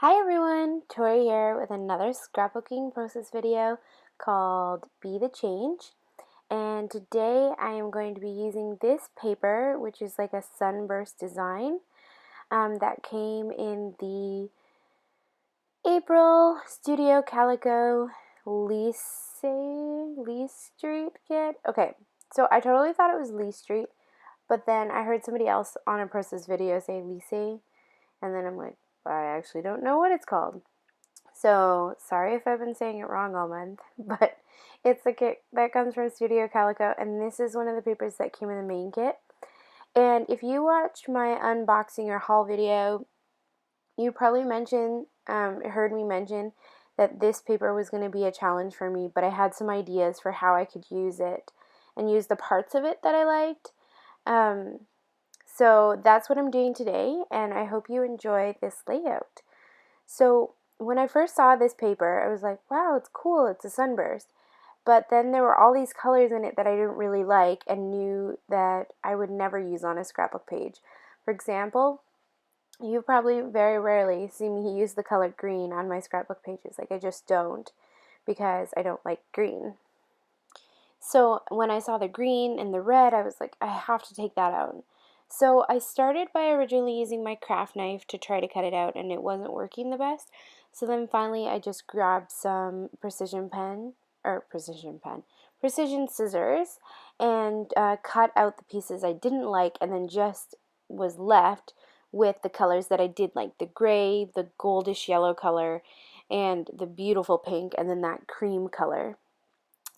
Hi everyone, Tori here with another scrapbooking process video called Be the Change. And today I am going to be using this paper, which is like a sunburst design that came in the April Studio Calico Lee Street kit. Okay, so I totally thought it was Lee Street, but then I heard somebody else on a process video say Lise, and then I'm like, I actually don't know what it's called. So, sorry if I've been saying it wrong all month, but it's a kit that comes from Studio Calico, and this is one of the papers that came in the main kit. And if you watched my unboxing or haul video, you probably heard me mention that this paper was going to be a challenge for me, but I had some ideas for how I could use it and use the parts of it that I liked. So that's what I'm doing today, and I hope you enjoy this layout. So when I first saw this paper, I was like, wow, it's cool, it's a sunburst. But then there were all these colors in it that I didn't really like and knew that I would never use on a scrapbook page. For example, you probably very rarely see me use the color green on my scrapbook pages. Like, I just don't, because I don't like green. So when I saw the green and the red, I was like, I have to take that out. So I started by originally using my craft knife to try to cut it out, and it wasn't working the best. So then finally I just grabbed some precision scissors and cut out the pieces I didn't like, and then just was left with the colors that I did like, the gray, the goldish yellow color, and the beautiful pink, and then that cream color.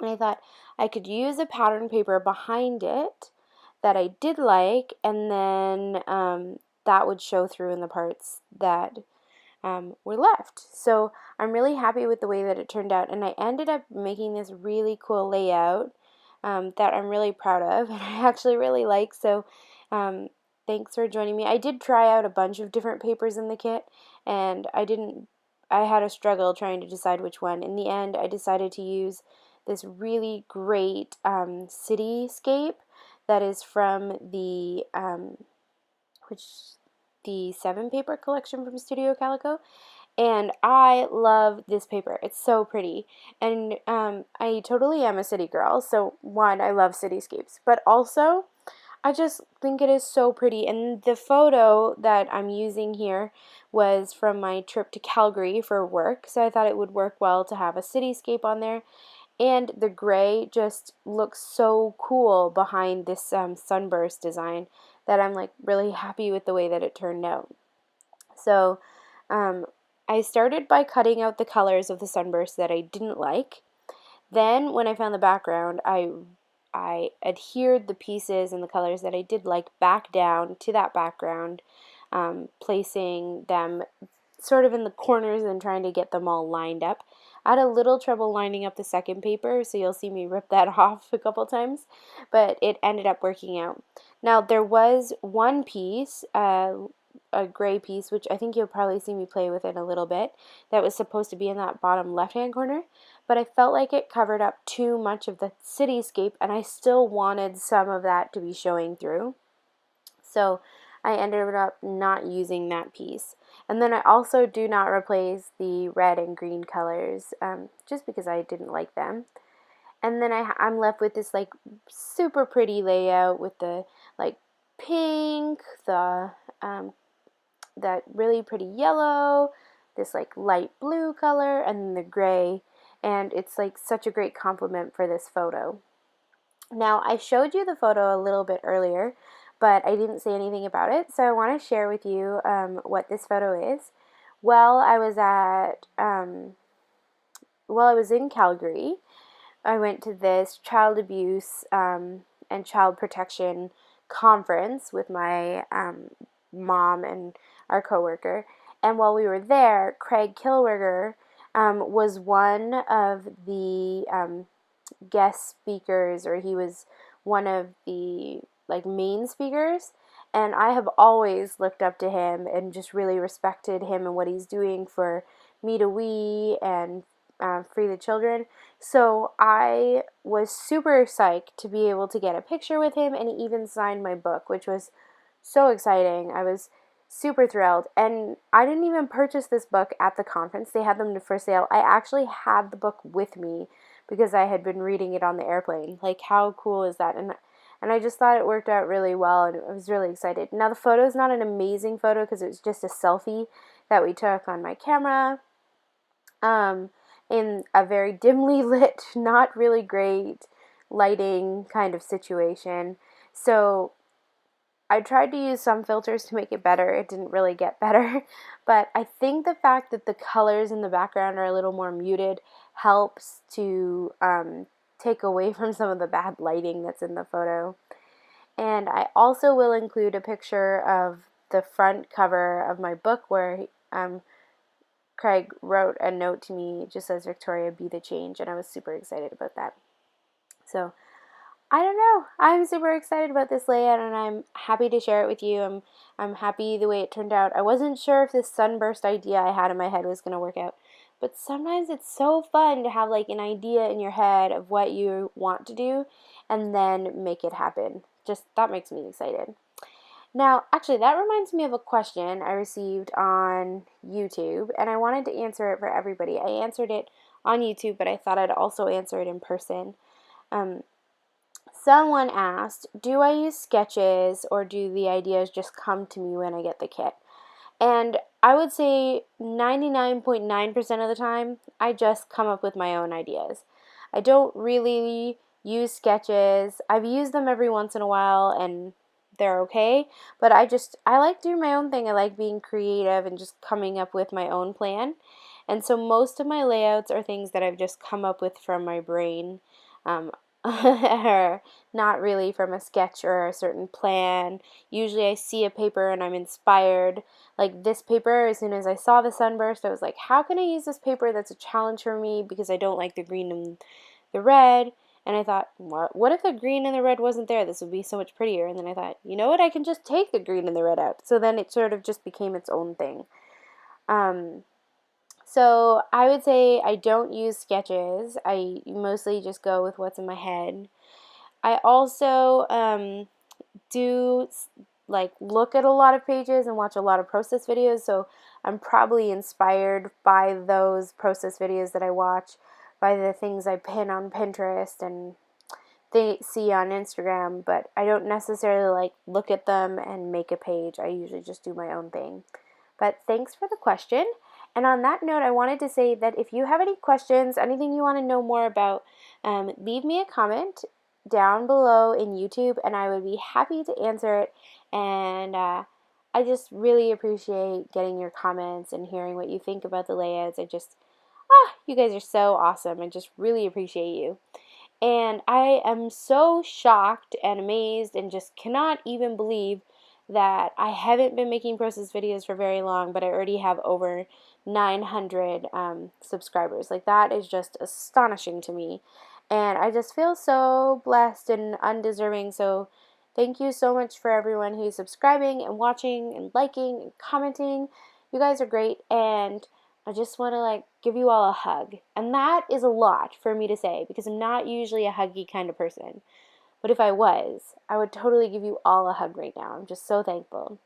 And I thought I could use a pattern paper behind it that I did like, and then that would show through in the parts that were left. So I'm really happy with the way that it turned out, and I ended up making this really cool layout that I'm really proud of, and I actually really like. So thanks for joining me. I did try out a bunch of different papers in the kit, and I had a struggle trying to decide which one. In the end, I decided to use this really great cityscape that is from which the 7 paper collection from Studio Calico, and I love this paper. It's so pretty, and I totally am a city girl, so one, I love cityscapes, but also I just think it is so pretty. And the photo that I'm using here was from my trip to Calgary for work, so I thought it would work well to have a cityscape on there. And the gray just looks so cool behind this sunburst design that I'm like really happy with the way that it turned out. So I started by cutting out the colors of the sunburst that I didn't like. Then when I found the background, I adhered the pieces and the colors that I did like back down to that background, placing them sort of in the corners and trying to get them all lined up. I had a little trouble lining up the second paper, so you'll see me rip that off a couple times, but it ended up working out. Now there was one piece, a gray piece, which I think you'll probably see me play with it a little bit, that was supposed to be in that bottom left-hand corner, but I felt like it covered up too much of the cityscape, and I still wanted some of that to be showing through. So I ended up not using that piece. And then I also do not replace the red and green colors just because I didn't like them. And then I'm left with this like super pretty layout with the like pink, the that really pretty yellow, this like light blue color, and then the gray. And it's like such a great complement for this photo. Now, I showed you the photo a little bit earlier, but I didn't say anything about it, so I want to share with you what this photo is. While I was in Calgary, I went to this child abuse and child protection conference with my mom and our coworker. And while we were there, Craig Kilwerger was one of the guest speakers, or he was one of the like main speakers, and I have always looked up to him and just really respected him and what he's doing for Me to We and Free the Children. So I was super psyched to be able to get a picture with him, and he even signed my book, which was so exciting. I was super thrilled. And I didn't even purchase this book at the conference. They had them for sale. I actually had the book with me because I had been reading it on the airplane. Like, how cool is that? And I just thought it worked out really well, and I was really excited. Now, the photo is not an amazing photo because it was just a selfie that we took on my camera, in a very dimly lit, not really great lighting kind of situation. So I tried to use some filters to make it better. It didn't really get better. But I think the fact that the colors in the background are a little more muted helps to take away from some of the bad lighting that's in the photo. And I also will include a picture of the front cover of my book where Craig wrote a note to me. It just says, "Victoria, be the change." And I was super excited about that. So I don't know. I'm super excited about this layout, and I'm happy to share it with you. I'm happy the way it turned out. I wasn't sure if this sunburst idea I had in my head was going to work out, but sometimes it's so fun to have like an idea in your head of what you want to do and then make it happen. Just that makes me excited. Now, actually, that reminds me of a question I received on YouTube, and I wanted to answer it for everybody. I answered it on YouTube, but I thought I'd also answer it in person. Um, Someone asked, do I use sketches or do the ideas just come to me when I get the kit? And I would say 99.9% of the time, I just come up with my own ideas. I don't really use sketches. I've used them every once in a while and they're okay, but I like doing my own thing. I like being creative and just coming up with my own plan. And so most of my layouts are things that I've just come up with from my brain. Or not really from a sketch or a certain plan. Usually I see a paper and I'm inspired. Like this paper, as soon as I saw the sunburst, I was like, how can I use this paper that's a challenge for me because I don't like the green and the red? And I thought, what if the green and the red wasn't there? This would be so much prettier. And then I thought, you know what? I can just take the green and the red out. So then it sort of just became its own thing. So I would say I don't use sketches. I mostly just go with what's in my head. I also do like look at a lot of pages and watch a lot of process videos, so I'm probably inspired by those process videos that I watch, by the things I pin on Pinterest and they see on Instagram, but I don't necessarily like look at them and make a page. I usually just do my own thing. But thanks for the question. And on that note, I wanted to say that if you have any questions, anything you want to know more about, leave me a comment down below in YouTube, and I would be happy to answer it. And I just really appreciate getting your comments and hearing what you think about the layouts. You guys are so awesome. I just really appreciate you. And I am so shocked and amazed and just cannot even believe that I haven't been making process videos for very long, but I already have over 900 subscribers. Like, that is just astonishing to me. And I just feel so blessed and undeserving. So thank you so much for everyone who's subscribing and watching and liking and commenting. You guys are great, and I just want to like give you all a hug. And that is a lot for me to say because I'm not usually a huggy kind of person. But if I was, I would totally give you all a hug right now. I'm just so thankful.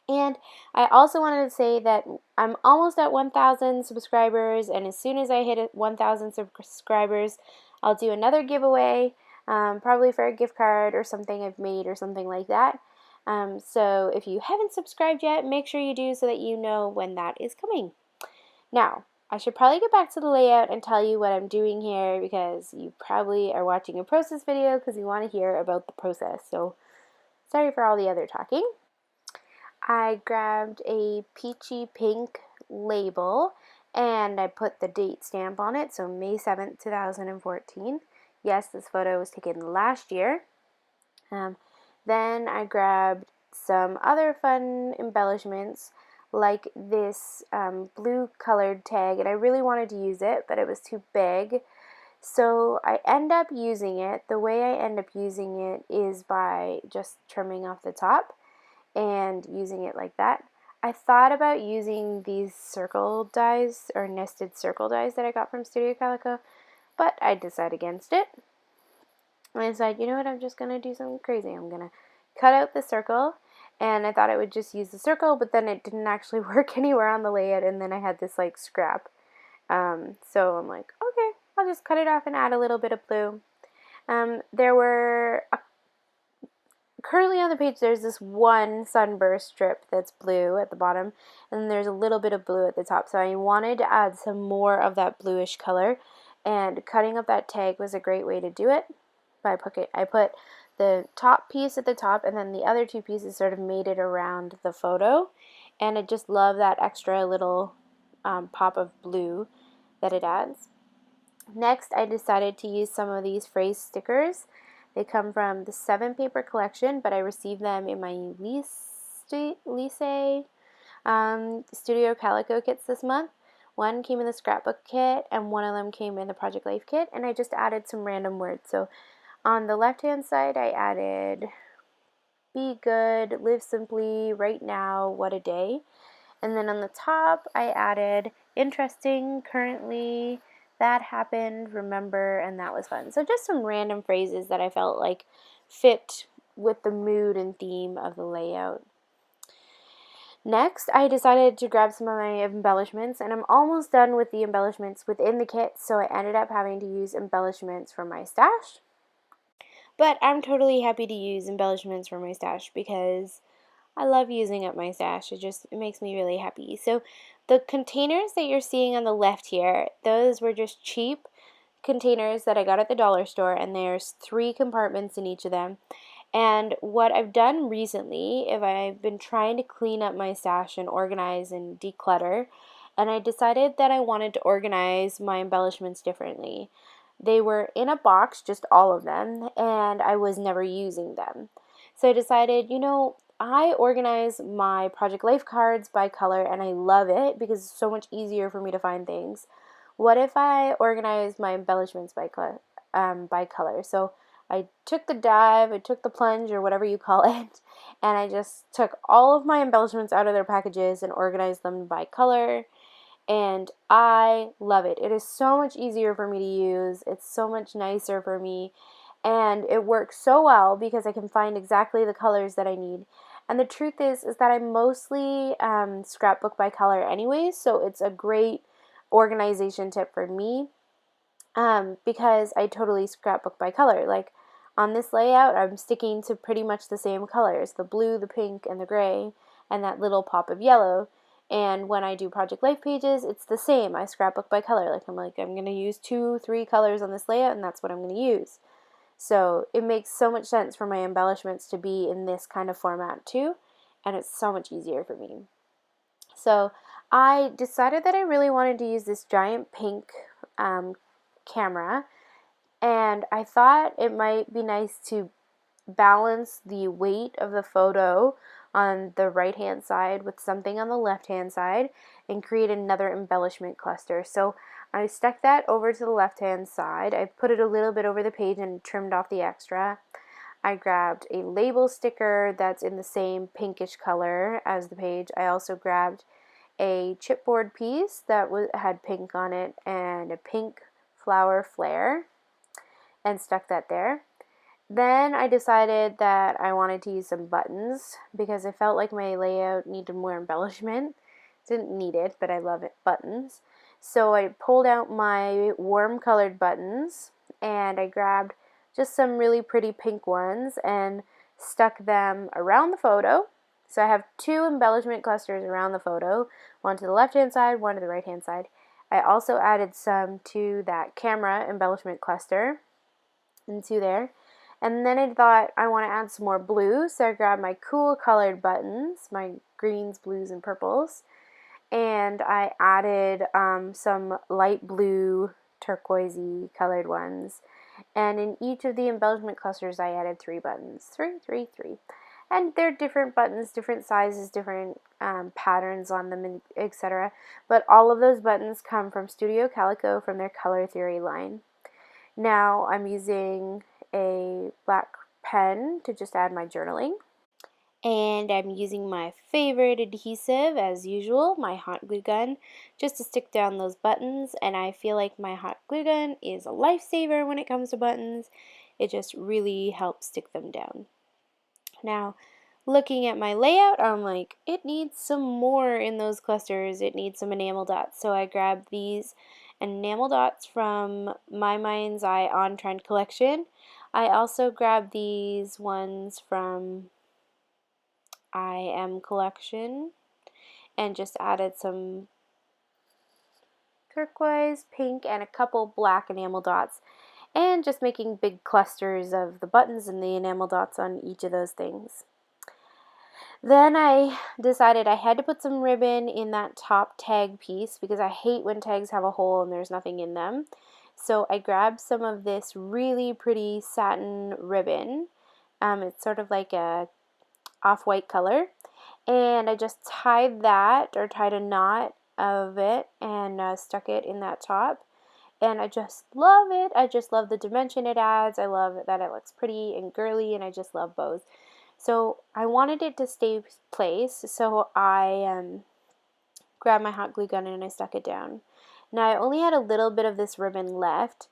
And I also wanted to say that I'm almost at 1,000 subscribers, and as soon as I hit 1,000 subscribers, I'll do another giveaway, probably for a gift card or something I've made or something like that. So if you haven't subscribed yet, make sure you do so that you know when that is coming. Now, I should probably get back to the layout and tell you what I'm doing here because you probably are watching a process video because you want to hear about the process. So, sorry for all the other talking. I grabbed a peachy pink label and I put the date stamp on it, so May 7th, 2014. Yes, this photo was taken last year. Then I grabbed some other fun embellishments like this blue colored tag, and I really wanted to use it, but it was too big. So I end up using it. The way I end up using it is by just trimming off the top and using it like that. I thought about using these circle dies or nested circle dies that I got from Studio Calico, but I decided against it. And I decided, you know what, I'm just going to do something crazy. I'm going to cut out the circle and I thought I would just use the circle, but then it didn't actually work anywhere on the layout, and then I had this like scrap. So I'm like, okay, I'll just cut it off and add a little bit of blue. There were currently on the page there's this one sunburst strip that's blue at the bottom, and then there's a little bit of blue at the top, so I wanted to add some more of that bluish color, and cutting up that tag was a great way to do it. I put the top piece at the top, and then the other two pieces sort of made it around the photo, and I just love that extra little pop of blue that it adds. Next, I decided to use some of these phrase stickers. They come from the 7 paper collection, but I received them in my Lycée Studio Calico kits this month. One came in the scrapbook kit, and one of them came in the Project Life kit, and I just added some random words. So on the left-hand side, I added be good, live simply, right now, what a day. And then on the top, I added interesting, currently, that happened, remember, and that was fun. So just some random phrases that I felt like fit with the mood and theme of the layout. Next, I decided to grab some of my embellishments, and I'm almost done with the embellishments within the kit, so I ended up having to use embellishments for my stash. But I'm totally happy to use embellishments for my stash because I love using up my stash. It makes me really happy. So the containers that you're seeing on the left here, those were just cheap containers that I got at the dollar store, and there's 3 compartments in each of them. And what I've done recently, if I've been trying to clean up my stash and organize and declutter, and I decided that I wanted to organize my embellishments differently. They were in a box, just all of them, and I was never using them. So I decided, I organize my Project Life cards by color, and I love it because it's so much easier for me to find things. What if I organize my embellishments by color? So I took the dive, I took the plunge, or whatever you call it, and I just took all of my embellishments out of their packages and organized them by color. And I love it. It is so much easier for me to use. It's so much nicer for me. And it works so well because I can find exactly the colors that I need. And the truth is that I mostly scrapbook by color anyways, so it's a great organization tip for me because I totally scrapbook by color. Like on this layout, I'm sticking to pretty much the same colors, the blue, the pink, and the gray, and that little pop of yellow. And when I do Project Life pages, it's the same. I scrapbook by color. I'm going to use 2-3 colors on this layout, and that's what I'm going to use. So it makes so much sense for my embellishments to be in this kind of format too, and it's so much easier for me. So I decided that I really wanted to use this giant pink camera, and I thought it might be nice to balance the weight of the photo on the right hand side with something on the left hand side and create another embellishment cluster. So I stuck that over to the left hand side. I put it a little bit over the page and trimmed off the extra. I grabbed a label sticker that's in the same pinkish color as the page. I also grabbed a chipboard piece that had pink on it and a pink flower flare and stuck that there. Then I decided that I wanted to use some buttons because I felt like my layout needed more embellishment. Didn't need it, but I love it, buttons. So I pulled out my warm colored buttons and I grabbed just some really pretty pink ones and stuck them around the photo. So I have 2 embellishment clusters around the photo, one to the left hand side, one to the right hand side. I also added some to that camera embellishment cluster into there. And then I thought I want to add some more blue, so I grabbed my cool colored buttons, my greens, blues, and purples, and I added some light blue, turquoisey colored ones. And in each of the embellishment clusters, I added 3 buttons, 3, 3, 3. And they're different buttons, different sizes, different patterns on them, etc. But all of those buttons come from Studio Calico from their Color Theory line. Now I'm using a black pen to just add my journaling, and I'm using my favorite adhesive as usual, my hot glue gun, just to stick down those buttons. And I feel like my hot glue gun is a lifesaver when it comes to buttons. It just really helps stick them down. Now looking at my layout, I'm like, it needs some more in those clusters. It needs some enamel dots. So I grabbed these enamel dots from My Mind's Eye On Trend collection. I also grabbed these ones from I Am collection and just added some turquoise, pink, and a couple black enamel dots, and just making big clusters of the buttons and the enamel dots on each of those things. Then I decided I had to put some ribbon in that top tag piece because I hate when tags have a hole and there's nothing in them. So I grabbed some of this really pretty satin ribbon. It's sort of like a off-white color, and I just tied a knot of it and stuck it in that top. And I just love it. I just love the dimension it adds. I love that it looks pretty and girly, and I just love bows. So I wanted it to stay placed, so I grabbed my hot glue gun and I stuck it down. Now I only had a little bit of this ribbon left,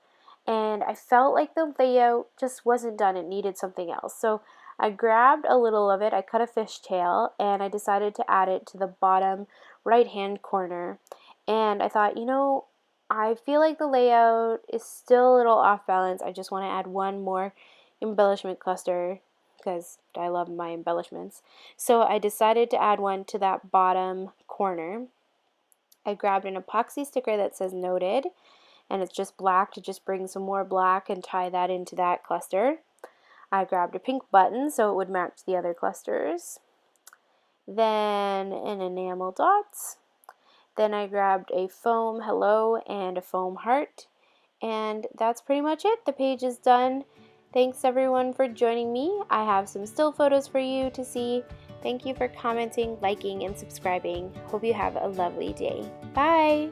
and I felt like the layout just wasn't done. It needed something else. So I grabbed a little of it, I cut a fishtail, and I decided to add it to the bottom right-hand corner. And I thought, you know, I feel like the layout is still a little off balance. I just want to add one more embellishment cluster because I love my embellishments. So I decided to add one to that bottom corner. I grabbed an epoxy sticker that says noted, and it's just black to just bring some more black and tie that into that cluster. I grabbed a pink button so it would match the other clusters. Then an enamel dots. Then I grabbed a foam hello and a foam heart. And that's pretty much it. The page is done. Thanks everyone for joining me. I have some still photos for you to see. Thank you for commenting, liking, and subscribing. Hope you have a lovely day. Bye!